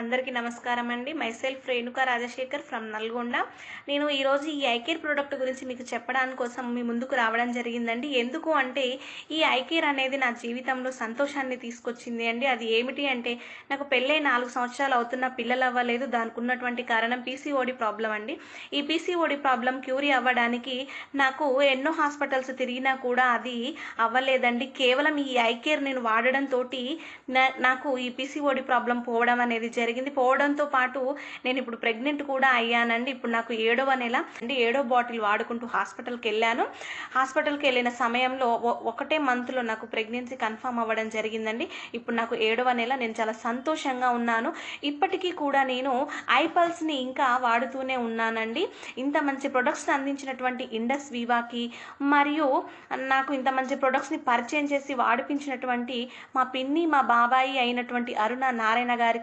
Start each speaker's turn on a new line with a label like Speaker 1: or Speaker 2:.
Speaker 1: అందరికీ నమస్కారం అండి. Myself Renuka Rajasekhar from Nalgonda. నేను ఈరోజు ఈ ఐ కేర్ ప్రోడక్ట్ గురించి మీకు చెప్పడానికి కోసం మీ ముందుకు రావడం జరిగిందండి. ఎందుకు అంటే ఈ ఐ కేర్ అనేది నా జీవితంలో సంతోషాన్ని తీసుకొచ్చింది అండి. అది ఏమిటి అంటే నాకు పెళ్ళై 4 సంవత్సరాలు అవుతున్న పిల్లలు అవ్వలేదు. దానికి ఉన్నటువంటి కారణం పీసీఓడి ప్రాబ్లం అండి. ఈ పీసీఓడి ప్రాబ్లం క్యూరీ అవ్వడానికి నాకు ఎన్నో హాస్పిటల్స్ తిరిగినా కూడా అది అవ్వలేదండి. కేవలం ఈ ఐ కేర్ నేను వాడడంతో నాకు ఈ పీసీఓడి ప్రాబ్లం పోవడం అనేది జరిగింది. పోవడంతో పాటు నేను ఇప్పుడు ప్రెగ్నెంట్ కూడా అయ్యానండి. ఇప్పుడు నాకు 7వ నెల అండి. 7వ బాటిల్ వాడుకుంటూ హాస్పిటల్కి వెళ్ళాను. హాస్పిటల్కి వెళ్ళిన సమయంలో ఒకటే మంత్లో నాకు ప్రెగ్నెన్సీ కన్ఫర్మ్ అవ్వడం జరిగిందండి. ఇప్పుడు నాకు 7వ నెల. నేను చాలా సంతోషంగా ఉన్నాను. ఇప్పటికీ కూడా నేను ఐపల్స్ని ఇంకా వాడుతూనే ఉన్నానండి. ఇంత మంచి ప్రొడక్ట్స్ని అందించినటువంటి ఇండస్ వివాకి మరియు నాకు ఇంత మంచి ప్రొడక్ట్స్ని పరిచయం చేసి వాడిపించినటువంటి మా పిన్ని మా బాబాయి అయినటువంటి అరుణ నారాయణ గారికి